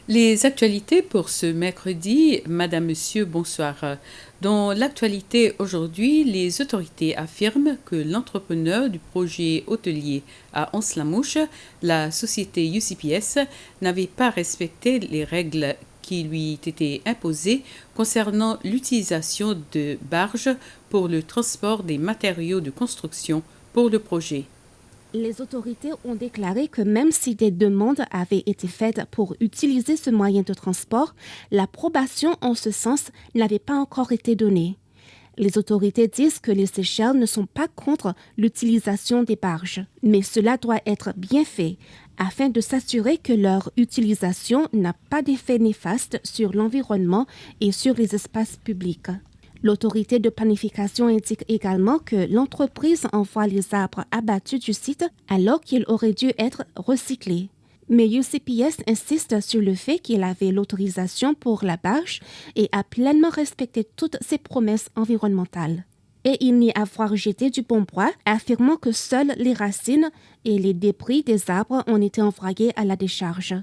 Les actualités pour ce mercredi, Madame, Monsieur, bonsoir. Dans l'actualité aujourd'hui, les autorités affirment que l'entrepreneur du projet hôtelier à Anse-la-Mouche, la société UCPS, n'avait pas respecté les règles qui lui étaient imposées concernant l'utilisation de barges pour le transport des matériaux de construction pour le projet. Les autorités ont déclaré que même si des demandes avaient été faites pour utiliser ce moyen de transport, l'approbation en ce sens n'avait pas encore été donnée. Les autorités disent que les Seychelles ne sont pas contre l'utilisation des barges, mais cela doit être bien fait afin de s'assurer que leur utilisation n'a pas d'effet néfaste sur l'environnement et sur les espaces publics. L'autorité de planification indique également que l'entreprise envoie les arbres abattus du site alors qu'ils auraient dû être recyclés. Mais UCPS insiste sur le fait qu'il avait l'autorisation pour la barge et a pleinement respecté toutes ses promesses environnementales. Et il nie avoir jeté du bon bois, affirmant que seules les racines et les débris des arbres ont été envoyés à la décharge.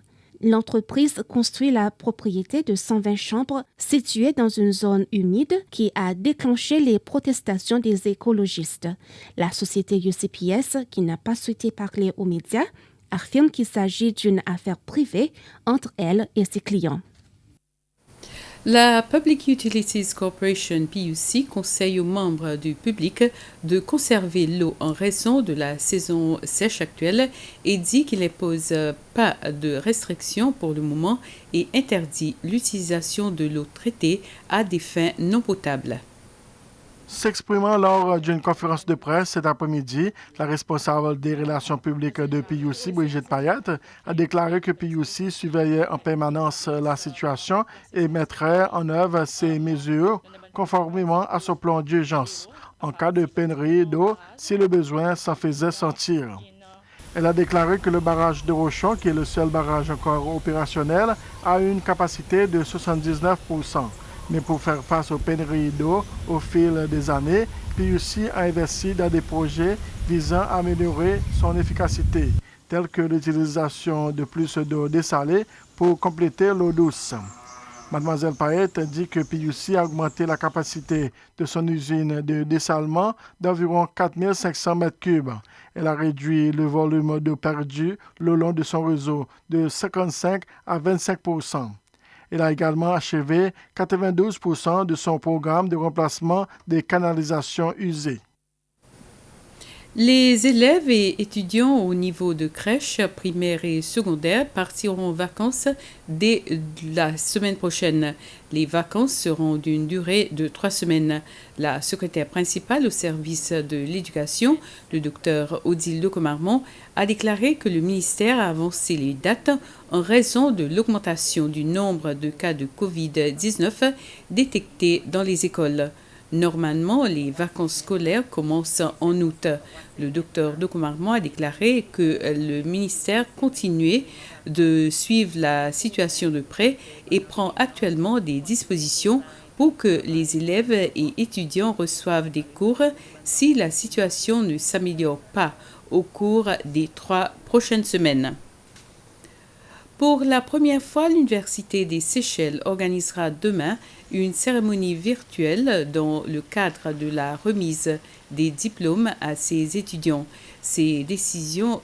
L'entreprise construit la propriété de 120 chambres située dans une zone humide qui a déclenché les protestations des écologistes. La société UCPS, qui n'a pas souhaité parler aux médias, affirme qu'il s'agit d'une affaire privée entre elle et ses clients. La Public Utilities Corporation PUC conseille aux membres du public de conserver l'eau en raison de la saison sèche actuelle et dit qu'il n'impose pas de restrictions pour le moment et interdit l'utilisation de l'eau traitée à des fins non potables. S'exprimant lors d'une conférence de presse cet après-midi, la responsable des relations publiques de PUC, Brigitte Payette, a déclaré que PUC surveillait en permanence la situation et mettrait en œuvre ces mesures conformément à son plan d'urgence en cas de pénurie d'eau si le besoin s'en faisait sentir. Elle a déclaré que le barrage de Rochon, qui est le seul barrage encore opérationnel, a une capacité de 79%. Mais pour faire face aux pénuries d'eau au fil des années, PUC a investi dans des projets visant à améliorer son efficacité, tels que l'utilisation de plus d'eau dessalée pour compléter l'eau douce. Mademoiselle Payette dit que PUC a augmenté la capacité de son usine de dessalement d'environ 4500 m3. Elle a réduit le volume d'eau perdu le long de son réseau de 55 à 25%. Elle a également achevé 92% de son programme de remplacement des canalisations usées. Les élèves et étudiants au niveau de crèche primaire et secondaire partiront en vacances dès la semaine prochaine. Les vacances seront d'une durée de 3 semaines. La secrétaire principale au service de l'éducation, le docteur Odile Lecomarmont, a déclaré que le ministère a avancé les dates en raison de l'augmentation du nombre de cas de COVID-19 détectés dans les écoles. Normalement, les vacances scolaires commencent en août. Le docteur Lecomarmont a déclaré que le ministère continuait de suivre la situation de près et prend actuellement des dispositions pour que les élèves et étudiants reçoivent des cours si la situation ne s'améliore pas au cours des 3 prochaines semaines. Pour la première fois, l'Université des Seychelles organisera demain une cérémonie virtuelle dans le cadre de la remise des diplômes à ses étudiants. Cette décision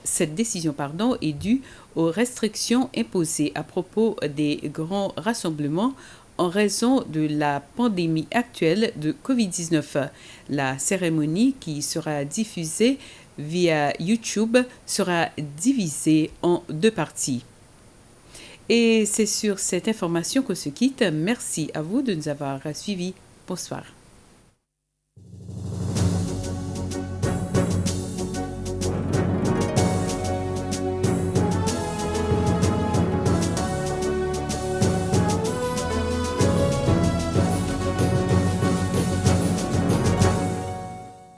est due aux restrictions imposées à propos des grands rassemblements en raison de la pandémie actuelle de COVID-19. La cérémonie, qui sera diffusée via YouTube, sera divisée en 2 parties. Et c'est sur cette information qu'on se quitte. Merci à vous de nous avoir suivis. Bonsoir.